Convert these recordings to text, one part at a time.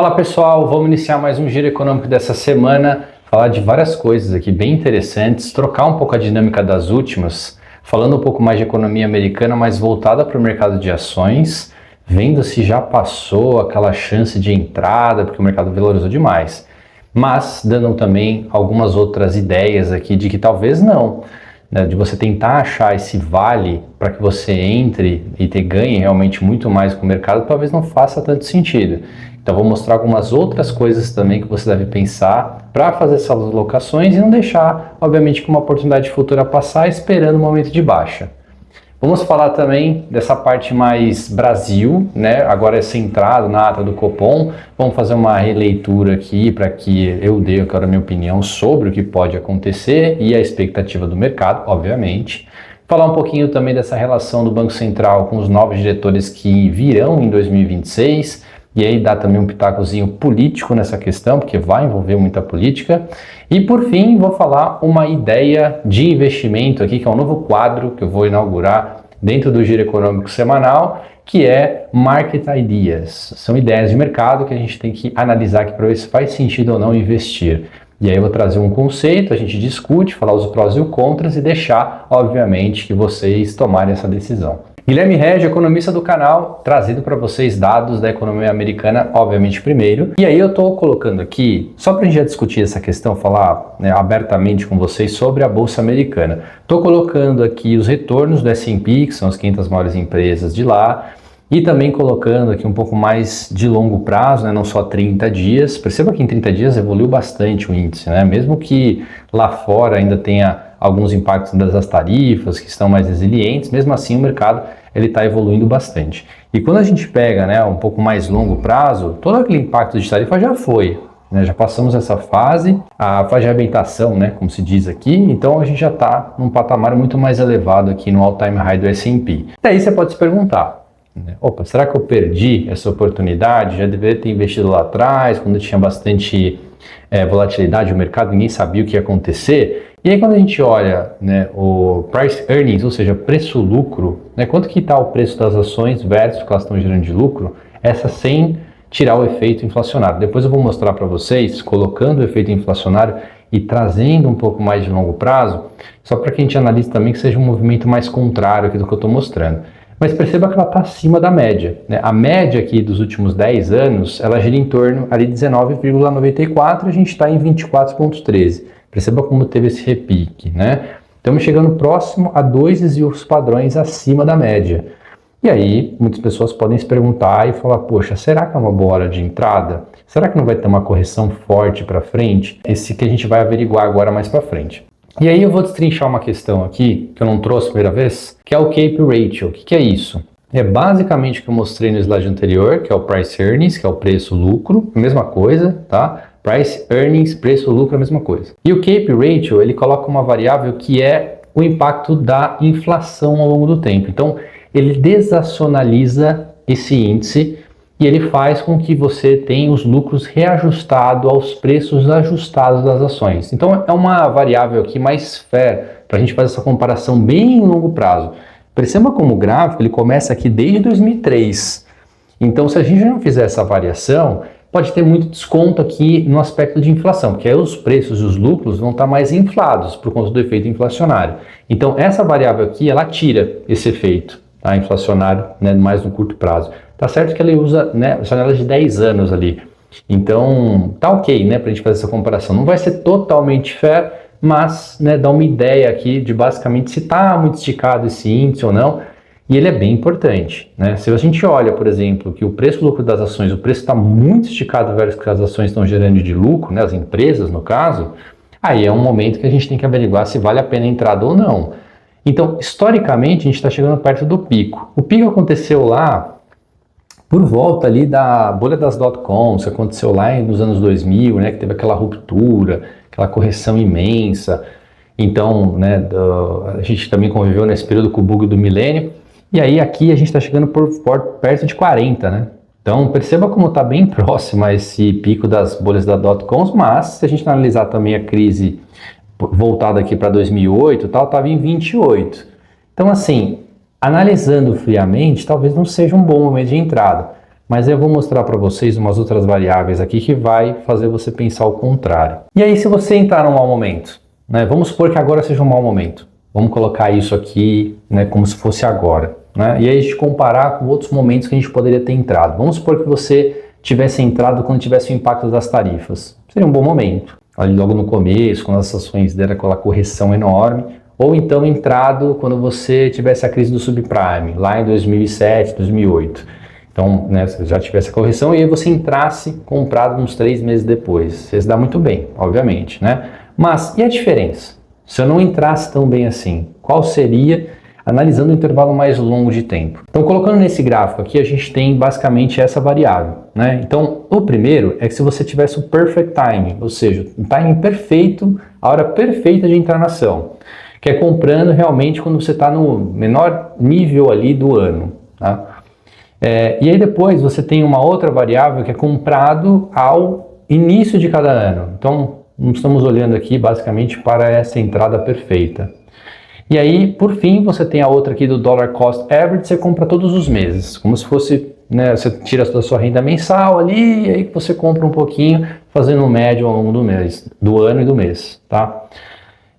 Fala pessoal, vamos iniciar mais um Giro Econômico dessa semana, falar de várias coisas aqui bem interessantes, trocar um pouco a dinâmica das últimas, falando um pouco mais de economia americana, mas voltada para o mercado de ações, vendo se já passou aquela chance de entrada, porque o mercado valorizou demais, mas dando também algumas outras ideias aqui de que talvez não, né, de você tentar achar esse vale para que você entre e ganhe realmente muito mais com o mercado, talvez não faça tanto sentido. Então vou mostrar algumas outras coisas também que você deve pensar para fazer essas alocações e não deixar, obviamente, com uma oportunidade futura passar esperando o momento de baixa. Vamos falar também dessa parte mais Brasil, né? Agora é centrado na ata do Copom. Vamos fazer uma releitura aqui para que eu dê agora a minha opinião sobre o que pode acontecer e a expectativa do mercado, obviamente. Falar um pouquinho também dessa relação do Banco Central com os novos diretores que virão em 2026. E aí dá também um pitacozinho político nessa questão, porque vai envolver muita política. E por fim, vou falar uma ideia de investimento aqui, que é um novo quadro que eu vou inaugurar dentro do Giro Econômico Semanal, que é Market Ideas. São ideias de mercado que a gente tem que analisar aqui para ver se faz sentido ou não investir. E aí eu vou trazer um conceito, a gente discute, falar os prós e os contras e deixar, obviamente, que vocês tomarem essa decisão. Guilherme Regi, economista do canal, trazendo para vocês dados da economia americana, obviamente primeiro. E aí eu estou colocando aqui, só para a gente já discutir essa questão, falar abertamente com vocês sobre a Bolsa Americana. Estou colocando aqui os retornos do S&P, que são as 500 maiores empresas de lá, e também colocando aqui um pouco mais de longo prazo, né, não só 30 dias. Perceba que em 30 dias evoluiu bastante o índice, né? Mesmo que lá fora ainda tenha alguns impactos das tarifas que estão mais resilientes, mesmo assim o mercado ele está evoluindo bastante. E quando a gente pega, né, um pouco mais longo prazo, todo aquele impacto de tarifa já foi, né, já passamos essa fase, a fase de arrebentação, né, como se diz aqui, então a gente já está num patamar muito mais elevado aqui no all-time high do S&P. Daí você pode se perguntar, né, opa, será que eu perdi essa oportunidade? Já deveria ter investido lá atrás, quando tinha bastante volatilidade no mercado, ninguém sabia o que ia acontecer. E aí quando a gente olha, né, o price earnings, ou seja, preço-lucro, né, quanto que está o preço das ações versus o que elas estão gerando de lucro, essa sem tirar o efeito inflacionário. Depois eu vou mostrar para vocês, colocando o efeito inflacionário e trazendo um pouco mais de longo prazo, só para que a gente analise também que seja um movimento mais contrário aqui do que eu estou mostrando. Mas perceba que ela está acima da média, né? A média aqui dos últimos 10 anos, ela gira em torno ali de 19,94 e a gente está em 24,13. Perceba como teve esse repique, né? Estamos chegando próximo a 2 desvios padrões acima da média. E aí, muitas pessoas podem se perguntar e falar, poxa, será que é uma boa hora de entrada? Será que não vai ter uma correção forte para frente? Esse que a gente vai averiguar agora mais para frente. E aí eu vou destrinchar uma questão aqui, que eu não trouxe a primeira vez, que é o Cape Ratio. O que é isso? É basicamente o que eu mostrei no slide anterior, que é o Price Earnings, que é o preço-lucro, mesma coisa, tá? Price Earnings, preço-lucro, a mesma coisa. E o Cape Ratio, ele coloca uma variável que é o impacto da inflação ao longo do tempo. Então, ele desacionaliza esse índice e ele faz com que você tenha os lucros reajustados aos preços ajustados das ações. Então, é uma variável aqui mais fair para a gente fazer essa comparação bem em longo prazo. Perceba como o gráfico ele começa aqui desde 2003. Então, se a gente não fizer essa variação, pode ter muito desconto aqui no aspecto de inflação, porque aí os preços e os lucros vão estar mais inflados por conta do efeito inflacionário. Então, essa variável aqui, ela tira esse efeito inflacionário, né, mais no curto prazo. Tá certo que ele usa, né, janelas de 10 anos ali. Então, tá ok, né, pra gente fazer essa comparação. Não vai ser totalmente fair, mas, né, dá uma ideia aqui de basicamente se tá muito esticado esse índice ou não. E ele é bem importante, né? Se a gente olha, por exemplo, que o preço-lucro das ações, o preço está muito esticado versus o que as ações estão gerando de lucro, né, as empresas no caso, aí é um momento que a gente tem que averiguar se vale a pena a entrada ou não. Então, historicamente, a gente está chegando perto do pico. O pico aconteceu lá por volta ali da bolha das dot-coms, que aconteceu lá nos anos 2000, né, que teve aquela ruptura, aquela correção imensa. Então, né, a gente também conviveu nesse período com o bug do milênio. E aí aqui a gente está chegando por perto de 40, né? Então perceba como está bem próximo a esse pico das bolhas da dot-coms, mas se a gente analisar também a crise voltada aqui para 2008 tal, estava em 28. Então assim, analisando friamente, talvez não seja um bom momento de entrada. mas eu vou mostrar para vocês umas outras variáveis aqui que vai fazer você pensar o contrário. E aí, se você entrar num mau momento, né, vamos supor que agora seja um mau momento, vamos colocar isso aqui, né, como se fosse agora, né, e aí a gente comparar com outros momentos que a gente poderia ter entrado. Vamos supor que você tivesse entrado quando tivesse o impacto das tarifas, seria um bom momento, ali logo no começo, quando as ações deram aquela correção enorme, ou então entrado quando você tivesse a crise do subprime, lá em 2007, 2008. Então, né, se já tivesse a correção e aí você entrasse comprado uns 3 meses depois. Você se dá muito bem, obviamente, né? Mas, e a diferença? Se eu não entrasse tão bem assim, qual seria, analisando um intervalo mais longo de tempo? Então, colocando nesse gráfico aqui, a gente tem basicamente essa variável, né? Então, o primeiro é que se você tivesse o perfect timing, ou seja, um timing perfeito, a hora perfeita de entrar na ação, que é comprando realmente quando você está no menor nível ali do ano, tá? E aí depois você tem uma outra variável que é comprado ao início de cada ano. Então, não estamos olhando aqui basicamente para essa entrada perfeita. E aí, por fim, você tem a outra aqui do Dollar Cost Average, você compra todos os meses, como se fosse, né, você tira da sua renda mensal ali, e aí você compra um pouquinho, fazendo um médio ao longo do mês, do ano e do mês, tá?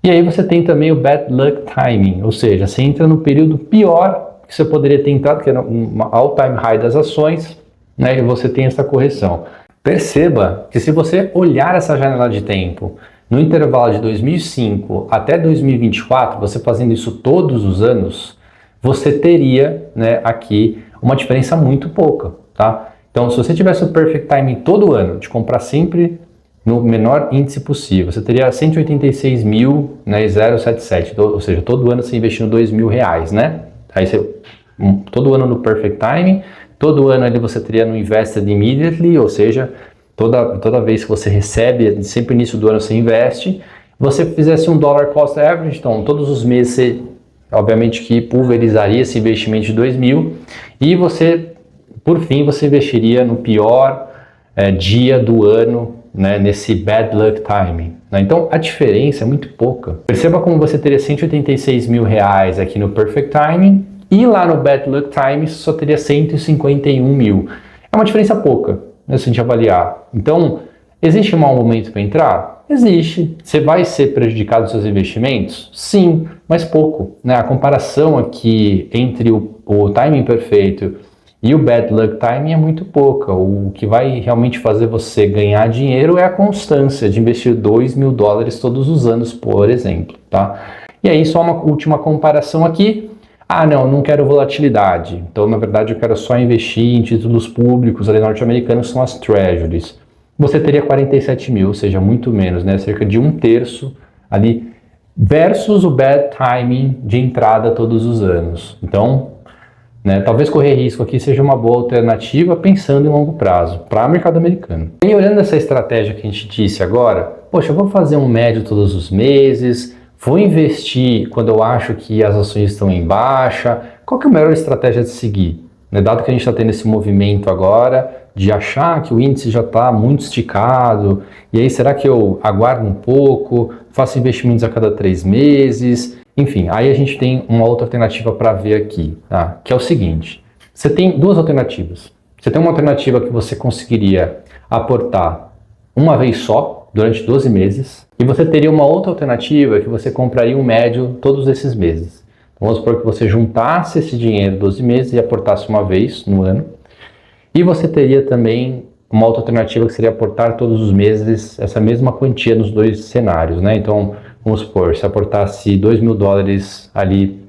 E aí você tem também o Bad Luck Timing, ou seja, você entra no período pior que você poderia ter entrado, que era uma all-time high das ações, né, e você tem essa correção. Perceba que se você olhar essa janela de tempo no intervalo de 2005 até 2024, você fazendo isso todos os anos, você teria, né, aqui uma diferença muito pouca, tá? Então, se você tivesse o perfect timing todo ano, de comprar sempre no menor índice possível, você teria 186 mil, né, 077, ou seja, todo ano você investindo R$2.000, né? Aí você, todo ano no perfect timing, todo ano ali você teria no invested immediately, ou seja, toda vez que você recebe, sempre início do ano você investe. Você fizesse um dollar cost average, então todos os meses você, obviamente que pulverizaria esse investimento de 2.000 e você, por fim, você investiria no pior dia do ano, né, nesse bad luck timing, né? Então a diferença é muito pouca. Perceba como você teria 186 mil reais aqui no perfect timing e lá no bad luck timing só teria 151 mil. É uma diferença pouca, né, se a gente avaliar. Então, existe um mau momento para entrar? Existe. Você vai ser prejudicado nos seus investimentos? Sim, mas pouco, né? A comparação aqui entre o timing perfeito e o bad luck timing é muito pouca. O que vai realmente fazer você ganhar dinheiro é a constância de investir $2.000 todos os anos, por exemplo, tá? E aí, só uma última comparação aqui. Ah, não quero volatilidade. Então, na verdade, eu quero só investir em títulos públicos ali norte-americanos, são as treasuries. Você teria 47 mil, ou seja, muito menos, né? Cerca de 1/3 ali, versus o bad timing de entrada todos os anos. Então, né, talvez correr risco aqui seja uma boa alternativa pensando em longo prazo para o mercado americano. E olhando essa estratégia que a gente disse agora, poxa, eu vou fazer um médio todos os meses, vou investir quando eu acho que as ações estão em baixa, qual que é a melhor estratégia de seguir? Né, dado que a gente está tendo esse movimento agora de achar que o índice já está muito esticado, e aí será que eu aguardo um pouco, faço investimentos a cada 3 meses... Enfim, aí a gente tem uma outra alternativa para ver aqui, tá? Que é o seguinte, você tem duas alternativas. Você tem uma alternativa que você conseguiria aportar uma vez só, durante 12 meses, e você teria uma outra alternativa que você compraria um médio todos esses meses. Então, vamos supor que você juntasse esse dinheiro 12 meses e aportasse uma vez no ano, e você teria também uma outra alternativa que seria aportar todos os meses essa mesma quantia nos dois cenários, né? Então, vamos supor, se aportasse $2.000 ali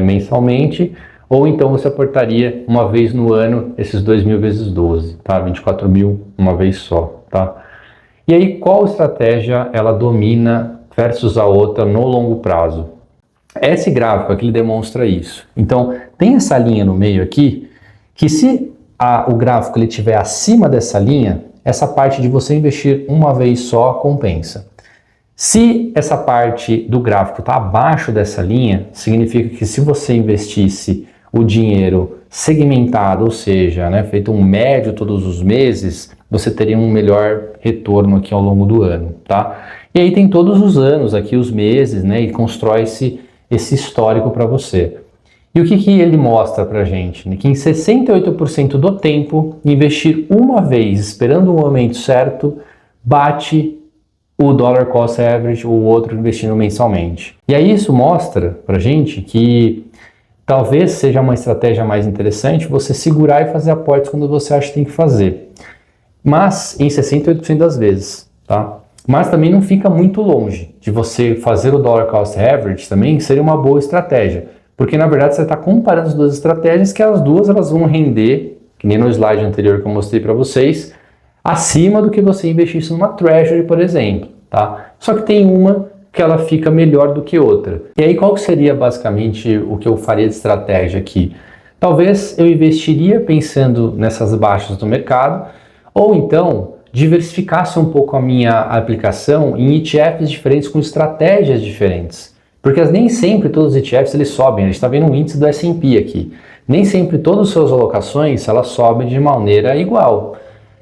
mensalmente, ou então você aportaria uma vez no ano esses 2.000 vezes 12, tá? 24 mil uma vez só, tá? E aí, qual estratégia ela domina versus a outra no longo prazo? Esse gráfico aqui ele demonstra isso. Então, tem essa linha no meio aqui, que se o gráfico ele estiver acima dessa linha, essa parte de você investir uma vez só compensa. Se essa parte do gráfico está abaixo dessa linha, significa que se você investisse o dinheiro segmentado, ou seja, né, feito um médio todos os meses, você teria um melhor retorno aqui ao longo do ano, tá? E aí tem todos os anos aqui, os meses, né, e constrói-se esse histórico para você. E o que ele mostra para a gente? Que em 68% do tempo, investir uma vez esperando o momento certo bate o dollar cost average ou o outro investindo mensalmente. E aí isso mostra para a gente que talvez seja uma estratégia mais interessante você segurar e fazer aportes quando você acha que tem que fazer. Mas em 68% das vezes, tá? Mas também não fica muito longe de você fazer o dollar cost average também seria uma boa estratégia. Porque na verdade você está comparando as duas estratégias que as duas elas vão render, que nem no slide anterior que eu mostrei para vocês, acima do que você investisse numa Treasury, por exemplo, tá? Só que tem uma que ela fica melhor do que outra. E aí qual seria basicamente o que eu faria de estratégia aqui? Talvez eu investiria pensando nessas baixas do mercado, ou então diversificasse um pouco a minha aplicação em ETFs diferentes com estratégias diferentes. Porque nem sempre todos os ETFs eles sobem, a gente está vendo o índice do S&P aqui. Nem sempre todas as suas alocações elas sobem de maneira igual.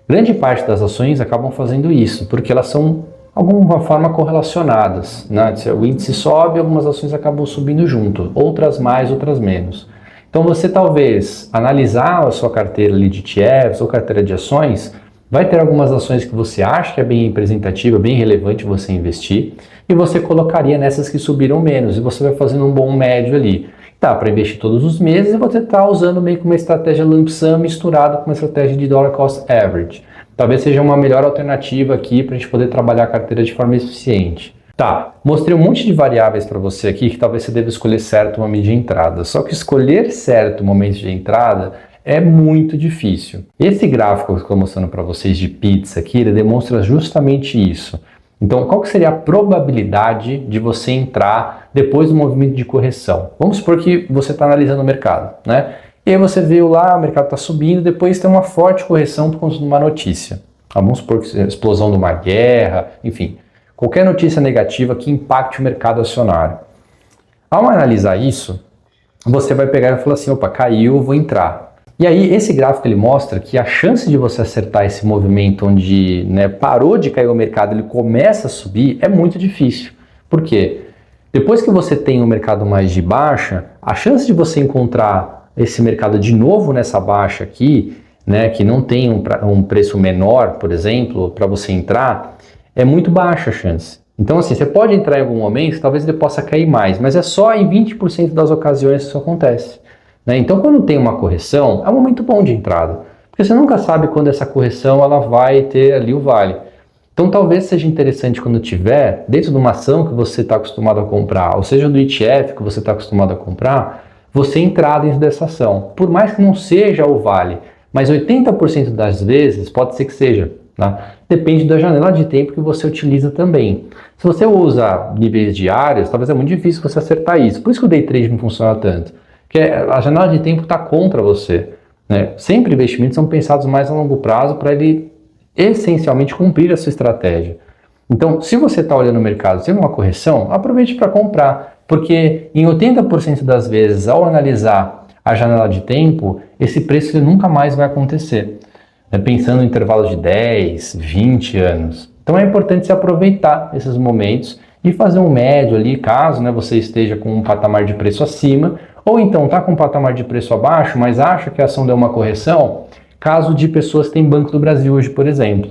Grande parte das ações acabam fazendo isso, porque elas são de alguma forma correlacionadas, né? O índice sobe, algumas ações acabam subindo junto, outras mais, outras menos. Então você talvez analisar a sua carteira ali de ETFs ou carteira de ações, vai ter algumas ações que você acha que é bem representativa, bem relevante você investir, e você colocaria nessas que subiram menos, e você vai fazendo um bom médio ali. Tá, para investir todos os meses e você está usando meio que uma estratégia lump sum misturada com uma estratégia de dollar cost average. Talvez seja uma melhor alternativa aqui para a gente poder trabalhar a carteira de forma eficiente. Tá, mostrei um monte de variáveis para você aqui que talvez você deva escolher certo o momento de entrada. Só que escolher certo o momento de entrada é muito difícil. Esse gráfico que eu estou mostrando para vocês de pizza aqui, ele demonstra justamente isso. Então, qual que seria a probabilidade de você entrar depois do movimento de correção? Vamos supor que você está analisando o mercado, né? E aí você viu lá, o mercado está subindo, depois tem uma forte correção por conta de uma notícia. Vamos supor que a explosão de uma guerra, enfim, qualquer notícia negativa que impacte o mercado acionário. Ao analisar isso, você vai pegar e falar assim, opa, caiu, eu vou entrar. E aí esse gráfico ele mostra que a chance de você acertar esse movimento onde parou de cair o mercado, ele começa a subir, é muito difícil. Por quê? Depois que você tem um mercado mais de baixa, a chance de você encontrar esse mercado de novo nessa baixa aqui, que não tem um preço menor, por exemplo, para você entrar, é muito baixa a chance. Então assim, você pode entrar em algum momento, talvez ele possa cair mais, mas é só em 20% das ocasiões que isso acontece. Então, quando tem uma correção, é um momento bom de entrada, porque você nunca sabe quando essa correção ela vai ter ali o vale. Então, talvez seja interessante quando tiver, dentro de uma ação que você está acostumado a comprar, ou seja, do ETF que você está acostumado a comprar, você entrar dentro dessa ação. Por mais que não seja o vale, mas 80% das vezes pode ser que seja. Tá? Depende da janela de tempo que você utiliza também. Se você usa níveis diários, talvez é muito difícil você acertar isso. Por isso que o day trade não funciona tanto. Porque a janela de tempo está contra você. Sempre investimentos são pensados mais a longo prazo para ele essencialmente cumprir a sua estratégia. Então, se você está olhando o mercado tendo uma correção, aproveite para comprar, porque em 80% das vezes, ao analisar a janela de tempo, esse preço nunca mais vai acontecer. Pensando em intervalos de 10, 20 anos. Então é importante se aproveitar esses momentos e fazer um médio ali, caso você esteja com um patamar de preço acima, ou então está com um patamar de preço abaixo, mas acha que a ação deu uma correção, caso de pessoas que têm Banco do Brasil hoje, por exemplo.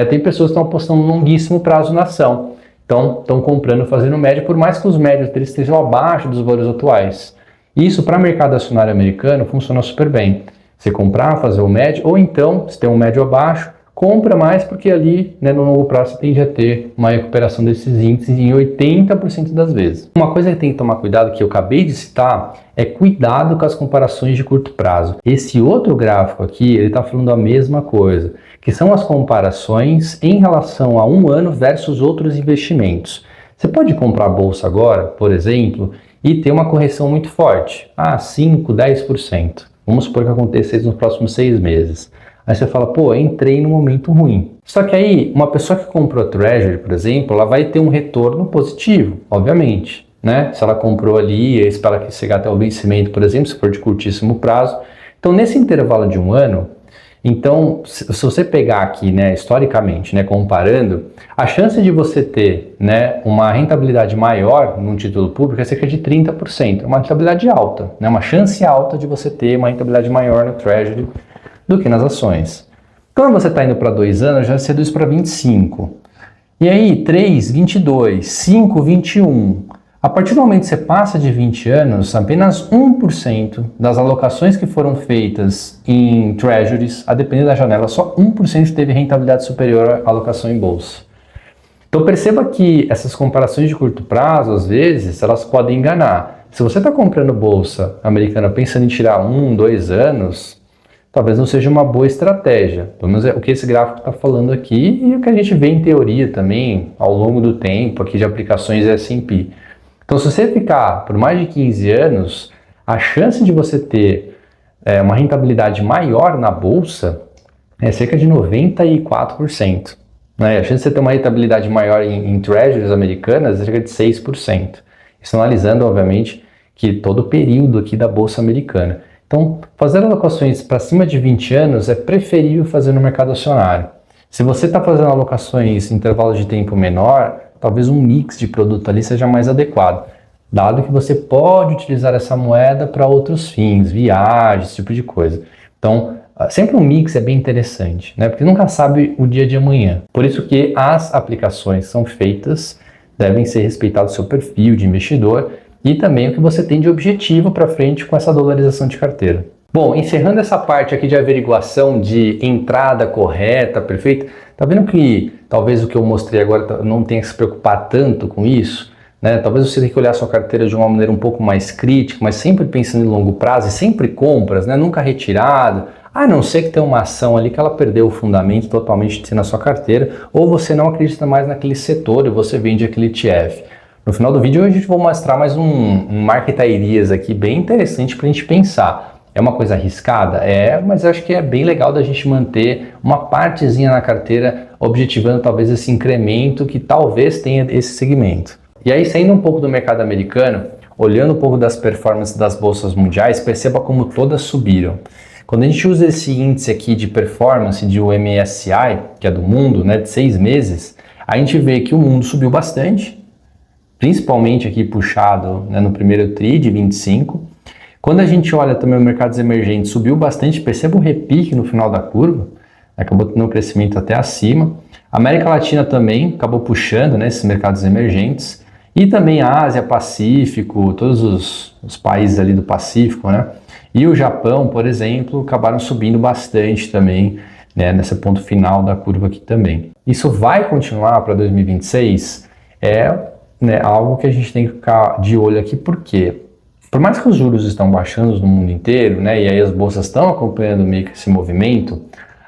Tem pessoas que estão apostando um longuíssimo prazo na ação, então estão comprando, fazendo médio, por mais que os médios deles estejam abaixo dos valores atuais. Isso para o mercado acionário americano funciona super bem. Você comprar, fazer o médio, ou então, se tem um médio abaixo, compra mais, porque ali, no longo prazo, você tende a ter uma recuperação desses índices em 80% das vezes. Uma coisa que tem que tomar cuidado, que eu acabei de citar, é cuidado com as comparações de curto prazo. Esse outro gráfico aqui, ele está falando a mesma coisa, que são as comparações em relação a um ano versus outros investimentos. Você pode comprar a bolsa agora, por exemplo, e ter uma correção muito forte, 5, 10%. Vamos supor que aconteça isso nos próximos 6 meses. Aí você fala, entrei num momento ruim. Só que aí, uma pessoa que comprou a Treasury, por exemplo, ela vai ter um retorno positivo, obviamente. Se ela comprou ali, espera que chegar até o vencimento, por exemplo, se for de curtíssimo prazo. Então, nesse intervalo de um ano, Então, se você pegar aqui, né, historicamente, né, comparando, a chance de você ter, né, uma rentabilidade maior num título público é cerca de 30%. É uma rentabilidade alta, né, uma chance alta de você ter uma rentabilidade maior no Treasury do que nas ações. Quando você está indo para 2 anos, já se reduz para 25. E aí, 3, 22, 5, 21. A partir do momento que você passa de 20 anos, apenas 1% das alocações que foram feitas em treasuries, a depender da janela, só 1% teve rentabilidade superior à alocação em bolsa. Então perceba que essas comparações de curto prazo, às vezes, elas podem enganar. Se você está comprando bolsa americana pensando em tirar 1, 2 anos, talvez não seja uma boa estratégia. Pelo menos é o que esse gráfico está falando aqui e o que a gente vê em teoria também ao longo do tempo aqui de aplicações S&P. Então, se você ficar por mais de 15 anos, a chance de você ter uma rentabilidade maior na bolsa é cerca de 94%. Né? A chance de você ter uma rentabilidade maior em treasuries americanas é cerca de 6%. Isso analisando, obviamente, que todo o período aqui da bolsa americana. Então, fazer alocações para cima de 20 anos é preferível fazer no mercado acionário. Se você está fazendo alocações em intervalos de tempo menor, talvez um mix de produto ali seja mais adequado, dado que você pode utilizar essa moeda para outros fins, viagens, esse tipo de coisa. Então, sempre um mix é bem interessante, né? Porque nunca sabe o dia de amanhã. Por isso que as aplicações são feitas, devem ser respeitado o seu perfil de investidor e também o que você tem de objetivo para frente com essa dolarização de carteira. Bom, encerrando essa parte aqui de averiguação de entrada correta, perfeita, tá vendo que talvez o que eu mostrei agora não tenha que se preocupar tanto com isso, né? Talvez você tenha que olhar a sua carteira de uma maneira um pouco mais crítica, mas sempre pensando em longo prazo e sempre compras, né? Nunca retirado, a não ser que tenha uma ação ali que ela perdeu o fundamento totalmente na sua carteira, ou você não acredita mais naquele setor e você vende aquele ETF. No final do vídeo a gente vai mostrar mais um market ideas aqui bem interessante para a gente pensar. É uma coisa arriscada? É, mas eu acho que é bem legal da gente manter uma partezinha na carteira, objetivando talvez esse incremento que talvez tenha esse segmento. E aí, saindo um pouco do mercado americano, olhando um pouco das performances das bolsas mundiais, perceba como todas subiram. Quando a gente usa esse índice aqui de performance de MSCI, que é do mundo, né, de 6 meses, a gente vê que o mundo subiu bastante, principalmente aqui puxado, né, no primeiro TRI de 25. Quando a gente olha também os mercados emergentes, subiu bastante, perceba o repique no final da curva, acabou tendo um crescimento até acima. A América Latina também acabou puxando, né, esses mercados emergentes. E também a Ásia, Pacífico, todos os países ali do Pacífico, né? E o Japão, por exemplo, acabaram subindo bastante também, né, nesse ponto final da curva aqui também. Isso vai continuar para 2026? Né, algo que a gente tem que ficar de olho aqui, porque por mais que os juros estão baixando no mundo inteiro, né, e aí as bolsas estão acompanhando meio que esse movimento,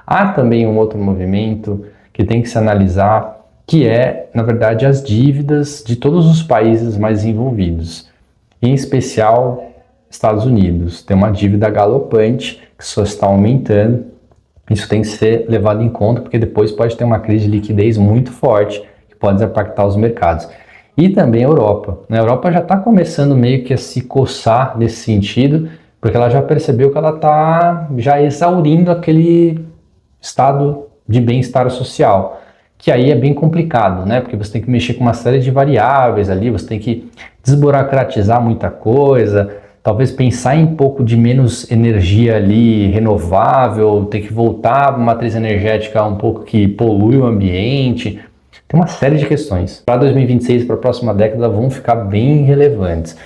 há também um outro movimento que tem que se analisar, que é, na verdade, as dívidas de todos os países mais envolvidos, em especial Estados Unidos. Tem uma dívida galopante que só está aumentando. Isso tem que ser levado em conta, porque depois pode ter uma crise de liquidez muito forte, que pode impactar os mercados. E também a Europa. A Europa já está começando meio que a se coçar nesse sentido, porque ela já percebeu que ela está já exaurindo aquele estado de bem-estar social, que aí é bem complicado, né? Porque você tem que mexer com uma série de variáveis ali, você tem que desburocratizar muita coisa, talvez pensar em um pouco de menos energia ali renovável, ter que voltar a uma matriz energética um pouco que polui o ambiente. Tem uma série de questões. Para 2026, para a próxima década, vão ficar bem relevantes.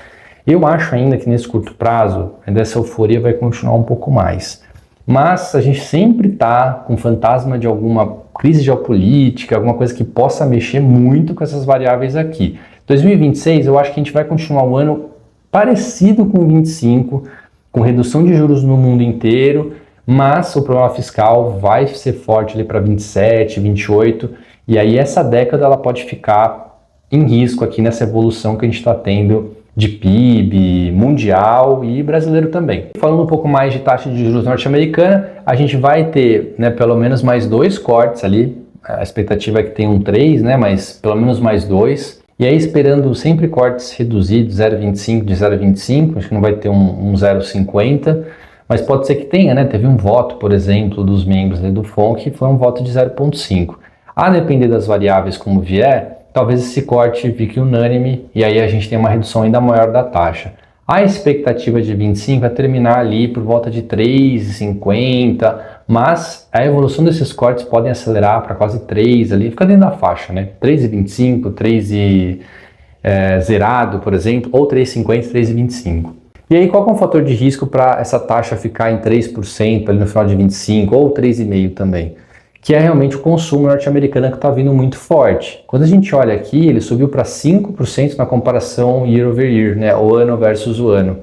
Eu acho ainda que nesse curto prazo, ainda essa euforia vai continuar um pouco mais. Mas a gente sempre está com o fantasma de alguma crise geopolítica, alguma coisa que possa mexer muito com essas variáveis aqui. 2026, eu acho que a gente vai continuar um ano parecido com 25, com redução de juros no mundo inteiro, mas o problema fiscal vai ser forte ali para 27, 28, e aí essa década ela pode ficar em risco aqui nessa evolução que a gente está tendo de PIB mundial e brasileiro também. Falando um pouco mais de taxa de juros norte-americana, a gente vai ter, né, pelo menos mais 2 cortes ali, a expectativa é que tenha um 3, né, mas pelo menos mais 2, e aí esperando sempre cortes reduzidos, 0,25 de 0,25, acho que não vai ter um 0,50, Mas pode ser que tenha, né? Teve um voto, por exemplo, dos membros do FONC, que foi um voto de 0,5. A depender das variáveis como vier, talvez esse corte fique unânime e aí a gente tem uma redução ainda maior da taxa. A expectativa de 25 é terminar ali por volta de 3,50, mas a evolução desses cortes podem acelerar para quase 3 ali, fica dentro da faixa, né? 3,25, 3 zerado, por exemplo, ou 3,50, 3,25. E aí qual é o fator de risco para essa taxa ficar em 3% ali no final de 25 ou 3,5% também? Que é realmente o consumo norte-americano que está vindo muito forte. Quando a gente olha aqui, ele subiu para 5% na comparação year over year, né, o ano versus o ano.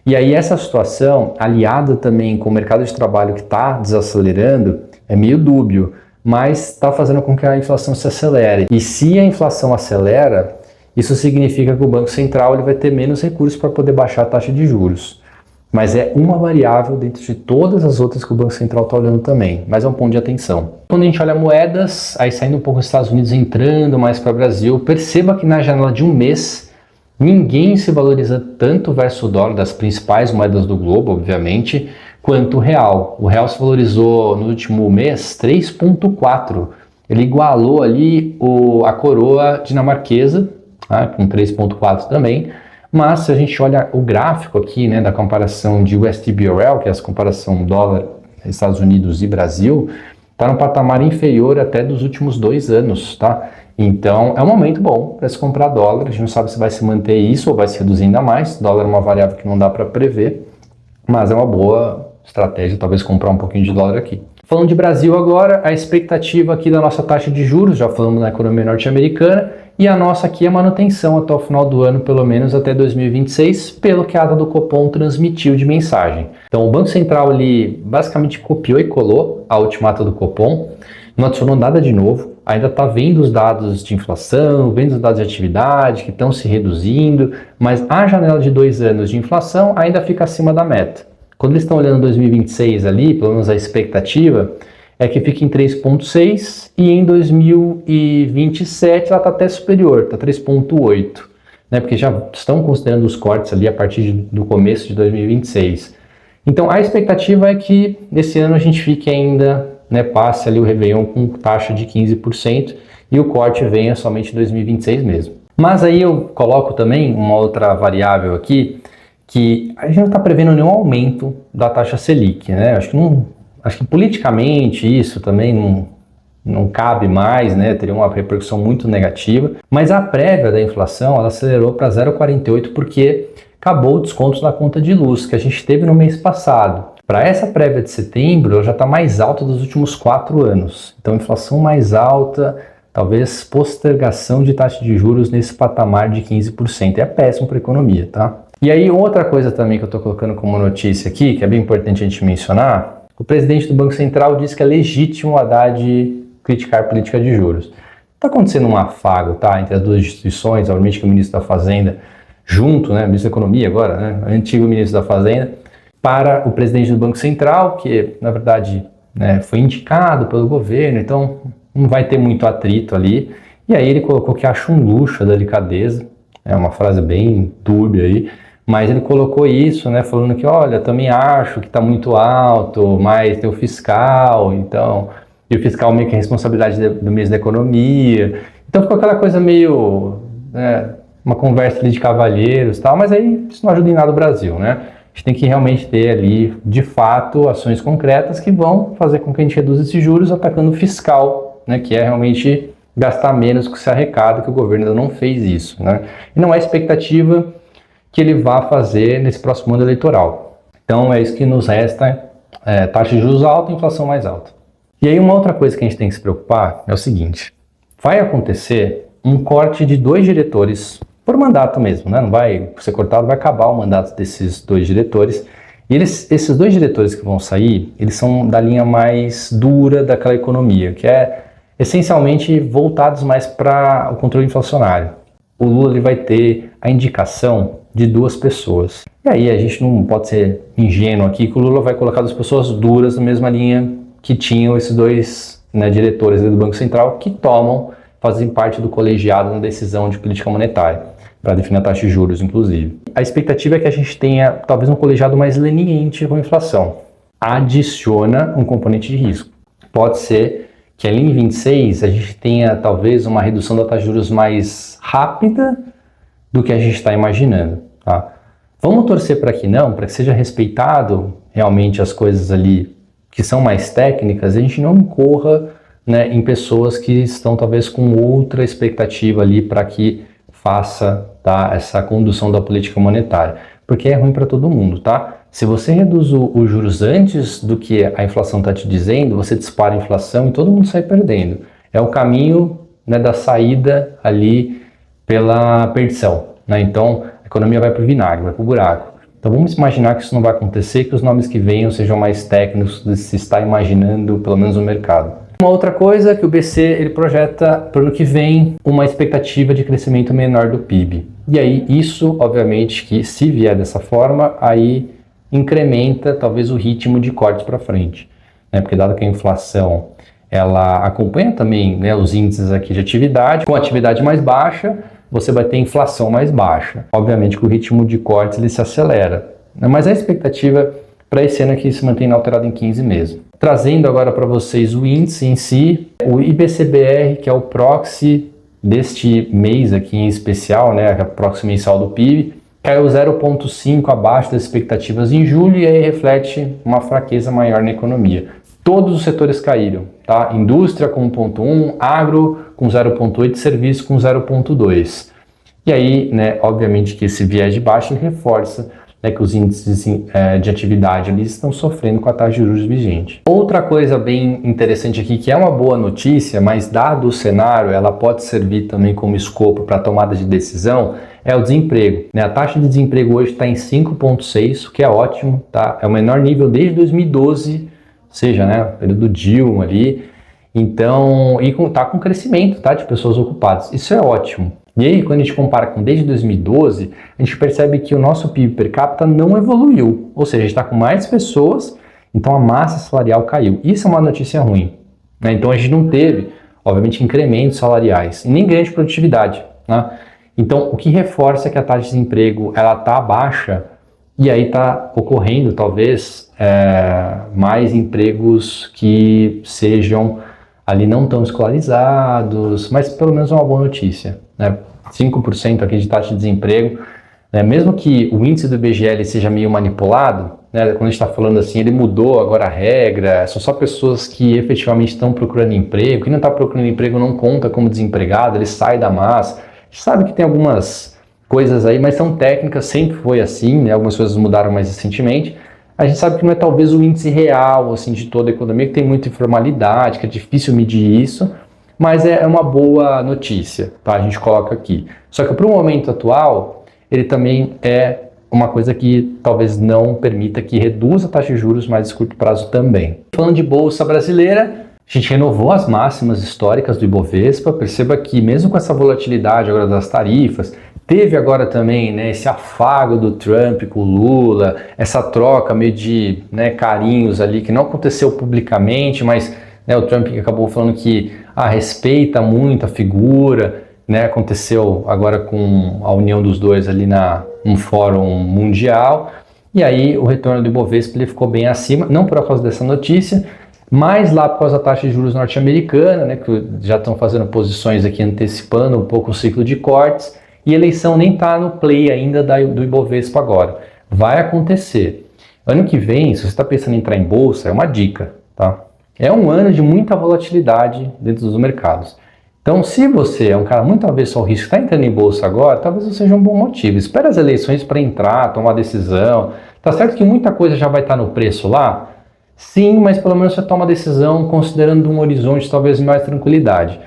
E aí essa situação, aliada também com o mercado de trabalho que está desacelerando, é meio dúbio, mas está fazendo com que a inflação se acelere. E se a inflação acelera, isso significa que o Banco Central ele vai ter menos recursos para poder baixar a taxa de juros. Mas é uma variável dentro de todas as outras que o Banco Central está olhando também, mas é um ponto de atenção. Quando a gente olha moedas, aí saindo um pouco dos Estados Unidos, entrando mais para o Brasil, perceba que na janela de um mês, ninguém se valoriza tanto versus o dólar das principais moedas do globo, obviamente, quanto o real. O real se valorizou no último mês 3,4. Ele igualou ali a coroa dinamarquesa, com 3,4 também. Mas se a gente olha o gráfico aqui, né, da comparação de USD-BRL, que é essa comparação dólar, Estados Unidos e Brasil, está no patamar inferior até dos últimos 2 anos, tá? Então é um momento bom para se comprar dólar. A gente não sabe se vai se manter isso ou vai se reduzir ainda mais. Dólar é uma variável que não dá para prever, mas é uma boa estratégia talvez comprar um pouquinho de dólar aqui. Falando de Brasil agora, a expectativa aqui da nossa taxa de juros, já falamos na economia norte-americana, e a nossa aqui é manutenção até o final do ano, pelo menos até 2026, pelo que a ata do Copom transmitiu de mensagem. Então o Banco Central ali basicamente copiou e colou a última ata do Copom, não adicionou nada de novo, ainda está vendo os dados de inflação, vendo os dados de atividade que estão se reduzindo, mas a janela de 2 anos de inflação ainda fica acima da meta. Quando eles estão olhando 2026 ali, pelo menos a expectativa, é que fica em 3,6 e em 2027 ela está até superior, está 3,8, né? Porque já estão considerando os cortes ali a partir do começo de 2026. Então a expectativa é que nesse ano a gente fique ainda, né, passe ali o Réveillon com taxa de 15% e o corte venha somente em 2026 mesmo. Mas aí eu coloco também uma outra variável aqui, que a gente não está prevendo nenhum aumento da taxa Selic, né? Acho que politicamente isso também não cabe mais, né? Teria uma repercussão muito negativa. Mas a prévia da inflação ela acelerou para 0,48 porque acabou o desconto na conta de luz que a gente teve no mês passado. Para essa prévia de setembro, ela já está mais alta dos últimos 4 anos. Então, inflação mais alta, talvez postergação de taxa de juros nesse patamar de 15%. É péssimo para a economia, tá? E aí, outra coisa também que eu estou colocando como notícia aqui, que é bem importante a gente mencionar, o presidente do Banco Central disse que é legítimo o Haddad criticar política de juros. Está acontecendo um afago, tá, entre as duas instituições, obviamente que o ministro da Fazenda, junto, né, ministro da Economia agora, né, antigo ministro da Fazenda, para o presidente do Banco Central, que, na verdade, né, foi indicado pelo governo, então não vai ter muito atrito ali. E aí ele colocou que acha um luxo a delicadeza, é uma frase bem dúbia aí, mas ele colocou isso, né, falando que, olha, também acho que está muito alto, mas tem o fiscal, então, e o fiscal meio que é responsabilidade do ministro da Economia. Então ficou aquela coisa meio, né, uma conversa ali de cavalheiros e tal, mas aí isso não ajuda em nada o Brasil, né? A gente tem que realmente ter ali, de fato, ações concretas que vão fazer com que a gente reduza esses juros atacando o fiscal, né, que é realmente gastar menos com esse arrecado, que o governo ainda não fez isso, né? E não é expectativa que ele vá fazer nesse próximo ano eleitoral. Então é isso que nos resta, taxa de juros alta e inflação mais alta. E aí uma outra coisa que a gente tem que se preocupar é o seguinte, vai acontecer um corte de 2 diretores por mandato mesmo, né? Não vai ser cortado, vai acabar o mandato desses 2 diretores. E esses 2 diretores que vão sair, eles são da linha mais dura daquela economia, que é essencialmente voltados mais para o controle inflacionário. O Lula ele vai ter a indicação de 2 pessoas. E aí a gente não pode ser ingênuo aqui que o Lula vai colocar 2 pessoas duras na mesma linha que tinham esses 2, né, diretores do Banco Central que fazem parte do colegiado na decisão de política monetária. para definir a taxa de juros, inclusive. A expectativa é que a gente tenha talvez um colegiado mais leniente com a inflação. Adiciona um componente de risco. Pode ser que ali em 26 a gente tenha talvez uma redução da taxa de juros mais rápida do que a gente está imaginando, tá? Vamos torcer para que não, para que seja respeitado realmente as coisas ali que são mais técnicas, a gente não incorra, né, em pessoas que estão talvez com outra expectativa ali para que faça, tá, essa condução da política monetária, porque é ruim para todo mundo, tá? Se você reduz os juros antes do que a inflação está te dizendo, você dispara a inflação e todo mundo sai perdendo. É o caminho, né, da saída ali pela perdição, né? Então a economia vai para o vinagre, vai para o buraco. Então vamos imaginar que isso não vai acontecer, que os nomes que venham sejam mais técnicos do que se está imaginando, pelo menos no mercado. Uma outra coisa que o BC ele projeta para o ano que vem uma expectativa de crescimento menor do PIB. E aí isso, obviamente, que se vier dessa forma, aí incrementa talvez o ritmo de cortes para frente, né? Porque dado que a inflação ela acompanha também, né, os índices aqui de atividade, com atividade mais baixa, você vai ter inflação mais baixa. Obviamente que o ritmo de cortes ele se acelera, né? Mas a expectativa para esse ano é que se mantém inalterado em 15 meses. Trazendo agora para vocês o índice em si, o IBCBR, que é o proxy deste mês aqui em especial, né, a proxy mensal do PIB, caiu 0,5 abaixo das expectativas em julho e aí reflete uma fraqueza maior na economia. Todos os setores caíram, tá? Indústria com 1,1, agro com 0,8, serviço com 0,2. E aí, né, obviamente que esse viés de baixo reforça, né, que os índices de atividade ali estão sofrendo com a taxa de juros vigente. Outra coisa bem interessante aqui, que é uma boa notícia, mas dado o cenário, ela pode servir também como escopo para tomada de decisão, é o desemprego, né? A taxa de desemprego hoje está em 5,6, o que é ótimo, tá? É o menor nível desde 2012, ou seja, né, período Dilma ali. Então, e tá com crescimento, tá, de pessoas ocupadas. Isso é ótimo. E aí, quando a gente compara com desde 2012, a gente percebe que o nosso PIB per capita não evoluiu. Ou seja, a gente está com mais pessoas, então a massa salarial caiu. Isso é uma notícia ruim, né? Então a gente não teve, obviamente, incrementos salariais e nem ganho de produtividade, né? Então, o que reforça é que a taxa de desemprego ela está baixa e aí está ocorrendo, talvez, mais empregos que sejam ali não tão escolarizados, mas pelo menos é uma boa notícia, né? 5% aqui de taxa de desemprego, né? Mesmo que o índice do IBGE seja meio manipulado, né? Quando a gente está falando assim, ele mudou agora a regra, são só pessoas que efetivamente estão procurando emprego, quem não está procurando emprego não conta como desempregado, ele sai da massa. A gente sabe que tem algumas coisas aí, mas são técnicas, sempre foi assim, né? Algumas coisas mudaram mais recentemente. A gente sabe que não é talvez o índice real assim, de toda a economia, que tem muita informalidade, que é difícil medir isso, mas é uma boa notícia, tá? A gente coloca aqui. Só que para o momento atual, ele também é uma coisa que talvez não permita que reduza a taxa de juros mais a curto prazo também. Falando de Bolsa Brasileira, a gente renovou as máximas históricas do Ibovespa. Perceba que mesmo com essa volatilidade agora das tarifas, teve agora também, né, esse afago do Trump com o Lula, essa troca meio de, né, carinhos ali que não aconteceu publicamente, mas, né, o Trump acabou falando que respeita muito a figura, né, aconteceu agora com a união dos dois ali num fórum mundial, e aí o retorno do Ibovespa ele ficou bem acima, não por causa dessa notícia, mas lá por causa da taxa de juros norte-americana, né, que já estão fazendo posições aqui antecipando um pouco o ciclo de cortes, e a eleição nem está no play ainda do Ibovespa agora. Vai acontecer. Ano que vem, se você está pensando em entrar em bolsa, é uma dica, tá? É um ano de muita volatilidade dentro dos mercados. Então, se você é um cara muito avesso ao risco, está entrando em bolsa agora, talvez não seja um bom motivo. Espera as eleições para entrar, tomar decisão. Tá certo que muita coisa já vai estar no preço lá? Sim, mas pelo menos você toma a decisão considerando um horizonte talvez mais tranquilidade.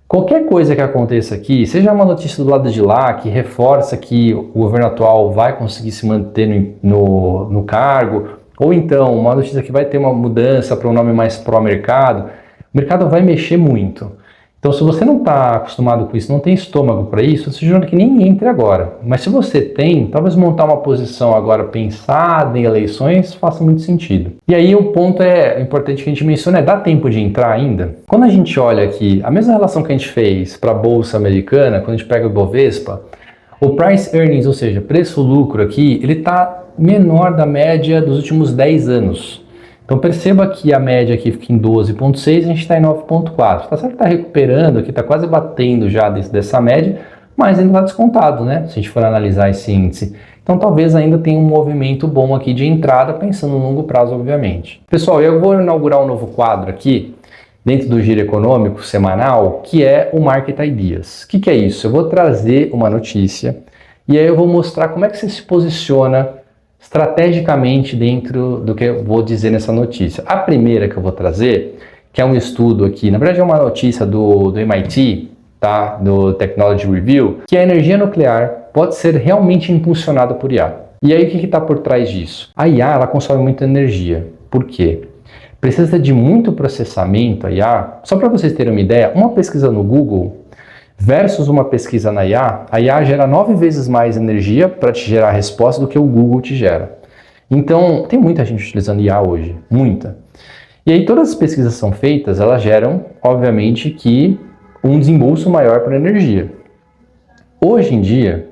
Qualquer coisa que aconteça aqui, seja uma notícia do lado de lá que reforça que o governo atual vai conseguir se manter no cargo, ou então uma notícia que vai ter uma mudança para um nome mais pró-mercado, o mercado vai mexer muito. Então, se você não está acostumado com isso, não tem estômago para isso, eu sugiro que nem entre agora. Mas se você tem, talvez montar uma posição agora pensada em eleições faça muito sentido. E aí o ponto importante que a gente menciona dá tempo de entrar ainda? Quando a gente olha aqui, a mesma relação que a gente fez para a Bolsa Americana, quando a gente pega o Ibovespa, O price earnings, ou seja, preço-lucro aqui, ele está menor da média dos últimos 10 anos. Então perceba que a média aqui fica em 12,6, a gente está em 9,4. Tá certo que está recuperando aqui, está quase batendo já dessa média, mas ainda está descontado, né? Se a gente for analisar esse índice. Então talvez ainda tenha um movimento bom aqui de entrada, pensando no longo prazo, obviamente. Pessoal, eu vou inaugurar um novo quadro aqui, dentro do Giro Econômico semanal, que é o Market Ideas. O que é isso? Eu vou trazer uma notícia e aí eu vou mostrar como é que você se posiciona estrategicamente dentro do que eu vou dizer nessa notícia. A primeira que eu vou trazer, que é um estudo aqui, na verdade é uma notícia do MIT, tá? Do Technology Review, que a energia nuclear pode ser realmente impulsionada por IA. E aí o que está por trás disso? A IA ela consome muita energia. Por quê? Precisa de muito processamento, a IA. Só para vocês terem uma ideia, uma pesquisa no Google versus uma pesquisa na IA, a IA gera 9 vezes mais energia para te gerar a resposta do que o Google te gera. Então, tem muita gente utilizando IA hoje, muita. E aí todas as pesquisas são feitas, elas geram, obviamente, que um desembolso maior para a energia. Hoje em dia,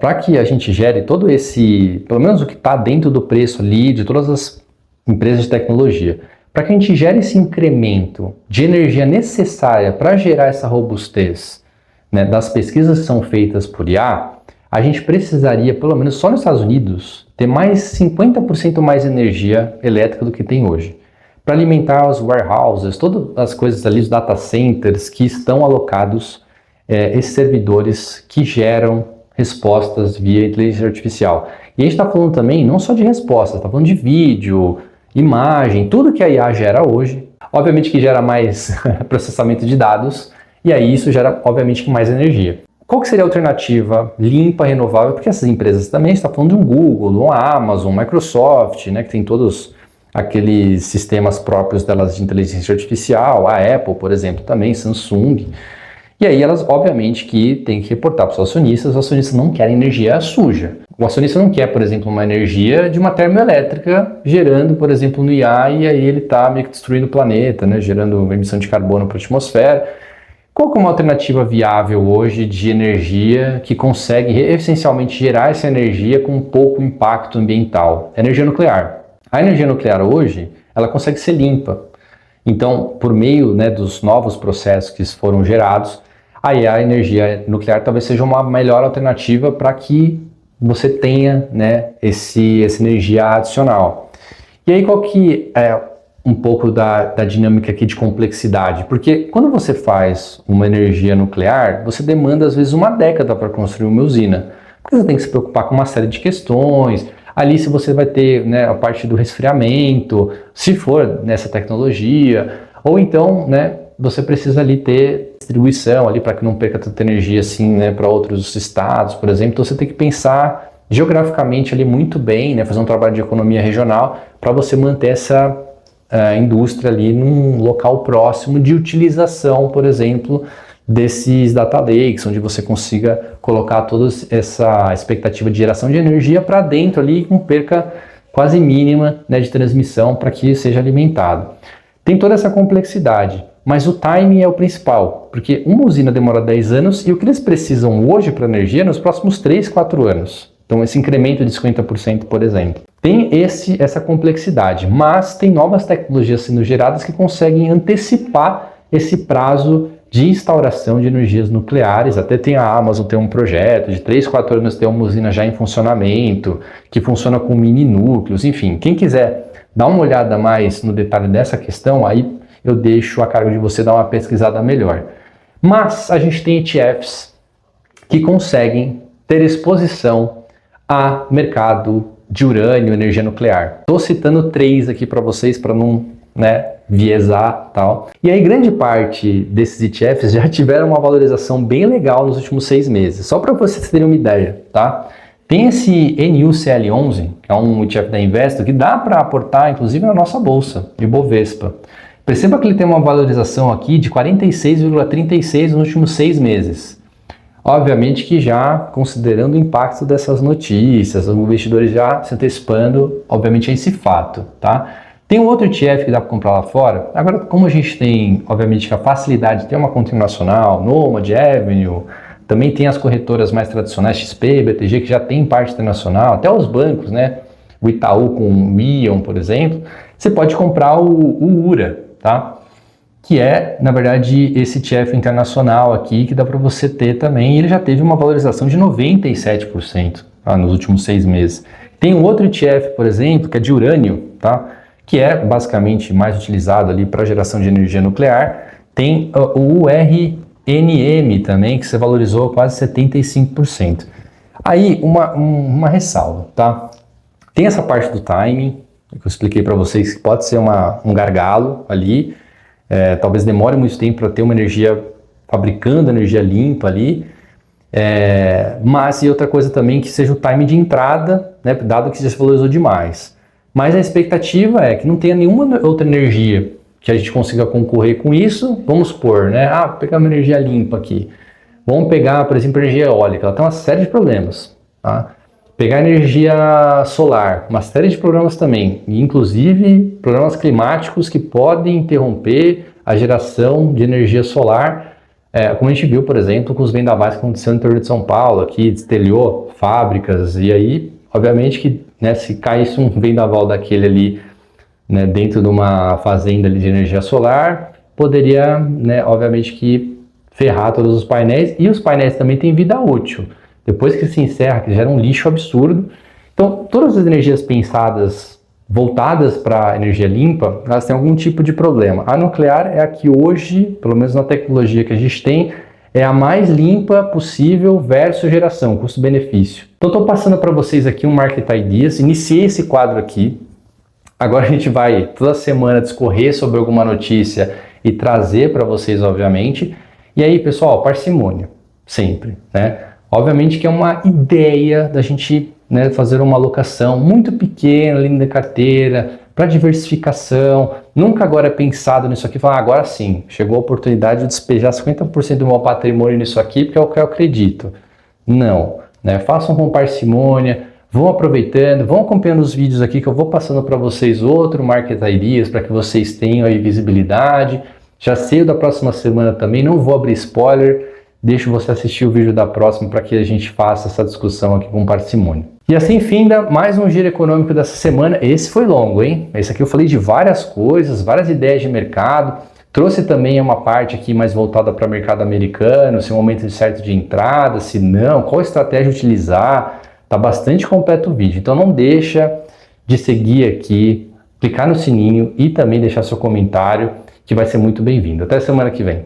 para que a gente gere todo esse, pelo menos o que está dentro do preço ali, de todas as empresas de tecnologia, para que a gente gere esse incremento de energia necessária para gerar essa robustez, né, das pesquisas que são feitas por IA, a gente precisaria, pelo menos só nos Estados Unidos, ter mais 50% mais energia elétrica do que tem hoje, para alimentar os warehouses, todas as coisas ali, os data centers que estão alocados, esses servidores que geram respostas via inteligência artificial. E a gente está falando também não só de respostas, está falando de vídeo, imagem, tudo que a IA gera hoje, obviamente que gera mais processamento de dados, e aí isso gera, obviamente, mais energia. Qual que seria a alternativa limpa, renovável? Porque essas empresas também, está falando de um Google, de um Amazon, Microsoft, né, que tem todos aqueles sistemas próprios delas de inteligência artificial, a Apple, por exemplo, também, Samsung. E aí elas, obviamente, que tem que reportar para os acionistas não querem energia suja. O acionista não quer, por exemplo, uma energia de uma termoelétrica gerando, por exemplo, no IA, e aí ele está meio que destruindo o planeta, né, gerando emissão de carbono para a atmosfera. Qual que é uma alternativa viável hoje de energia que consegue essencialmente gerar essa energia com pouco impacto ambiental? É a energia nuclear. A energia nuclear hoje, ela consegue ser limpa. Então, por meio, né, dos novos processos que foram gerados, aí a energia nuclear talvez seja uma melhor alternativa para que você tenha, né, essa energia adicional. E aí qual que é um pouco da dinâmica aqui de complexidade? Porque quando você faz uma energia nuclear, você demanda às vezes uma década para construir uma usina. Porque você tem que se preocupar com uma série de questões. Ali se você vai ter, né, a parte do resfriamento, se for nessa tecnologia, ou então, né, você precisa ali ter distribuição ali para que não perca tanta energia assim, né, para outros estados, por exemplo. Então você tem que pensar geograficamente ali muito bem, né, fazer um trabalho de economia regional para você manter essa indústria ali num local próximo de utilização, por exemplo, desses data lakes, onde você consiga colocar toda essa expectativa de geração de energia para dentro ali com perca quase mínima, né, de transmissão para que seja alimentado. Tem toda essa complexidade, mas o timing é o principal, porque uma usina demora 10 anos e o que eles precisam hoje para energia é nos próximos 3, 4 anos. Então esse incremento de 50%, por exemplo. Tem essa complexidade, mas tem novas tecnologias sendo geradas que conseguem antecipar esse prazo de instauração de energias nucleares. Até tem a Amazon, tem um projeto de 3, 4 anos ter uma usina já em funcionamento, que funciona com mini núcleos, enfim. Quem quiser dar uma olhada mais no detalhe dessa questão, aí eu deixo a cargo de você dar uma pesquisada melhor. Mas a gente tem ETFs que conseguem ter exposição a mercado de urânio, energia nuclear. Estou citando 3 aqui para vocês para não, né, viesar tal. E aí grande parte desses ETFs já tiveram uma valorização bem legal nos últimos 6 meses. Só para vocês terem uma ideia, tá? Tem esse NUCL11, que é um ETF da Investo, que dá para aportar inclusive na nossa bolsa, de Bovespa. Perceba que ele tem uma valorização aqui de 46,36 nos últimos 6 meses. Obviamente que já considerando o impacto dessas notícias, os investidores já se antecipando, obviamente, a esse fato, tá? Tem um outro ETF que dá para comprar lá fora. Agora, como a gente tem, obviamente, a facilidade de ter uma conta internacional, Nomad, Avenue, Também tem as corretoras mais tradicionais, XP, BTG, que já tem parte internacional, até os bancos, né? O Itaú com o Ion, por exemplo. Você pode comprar o URA, tá? Que é, na verdade, esse ETF internacional aqui, que dá para você ter também. Ele já teve uma valorização de 97%, tá? Nos últimos 6 meses. Tem um outro ETF, por exemplo, que é de urânio, tá? Que é basicamente mais utilizado ali para geração de energia nuclear. Tem o URNM também, que se valorizou quase 75%. Aí, uma ressalva, tá? Tem essa parte do timing, que eu expliquei para vocês, que pode ser um gargalo ali, talvez demore muito tempo para ter uma energia, fabricando energia limpa ali, mas e outra coisa também que seja o time de entrada, né, dado que já se valorizou demais. Mas a expectativa é que não tenha nenhuma outra energia que a gente consiga concorrer com isso. Vamos supor, né, vou pegar uma energia limpa aqui. Vamos pegar, por exemplo, energia eólica, ela tem uma série de problemas, tá? Pegar energia solar, uma série de problemas também, inclusive problemas climáticos que podem interromper a geração de energia solar, como a gente viu, por exemplo, com os vendavais que aconteceu no interior de São Paulo, aqui destelhou fábricas, e aí, obviamente que, né, se caísse um vendaval daquele ali, né, dentro de uma fazenda ali de energia solar, poderia, né, obviamente que ferrar todos os painéis, e os painéis também têm vida útil. Depois que se encerra, que gera um lixo absurdo. Então, todas as energias pensadas, voltadas para a energia limpa, elas têm algum tipo de problema. A nuclear é a que hoje, pelo menos na tecnologia que a gente tem, é a mais limpa possível versus geração, custo-benefício. Então, estou passando para vocês aqui um Market Ideas, iniciei esse quadro aqui. Agora a gente vai toda semana discorrer sobre alguma notícia e trazer para vocês, obviamente. E aí, pessoal, parcimônia, sempre, né? Obviamente que é uma ideia da gente, né, fazer uma alocação muito pequena ali na carteira, para diversificação. Nunca agora é pensado nisso aqui, falar agora sim, chegou a oportunidade de despejar 50% do meu patrimônio nisso aqui, porque é o que eu acredito. Não, né? Façam com parcimônia, vão aproveitando, vão acompanhando os vídeos aqui que eu vou passando para vocês outro Market Ideas, para que vocês tenham aí visibilidade. Já sei o da próxima semana também, não vou abrir spoiler. Deixo você assistir o vídeo da próxima para que a gente faça essa discussão aqui com parcimônia. E assim finda mais um giro econômico dessa semana. Esse foi longo, hein? Esse aqui eu falei de várias coisas, várias ideias de mercado. Trouxe também uma parte aqui mais voltada para o mercado americano, se é um momento certo de entrada, se não, qual estratégia utilizar. Tá bastante completo o vídeo, então não deixa de seguir aqui, clicar no sininho e também deixar seu comentário, que vai ser muito bem-vindo. Até semana que vem.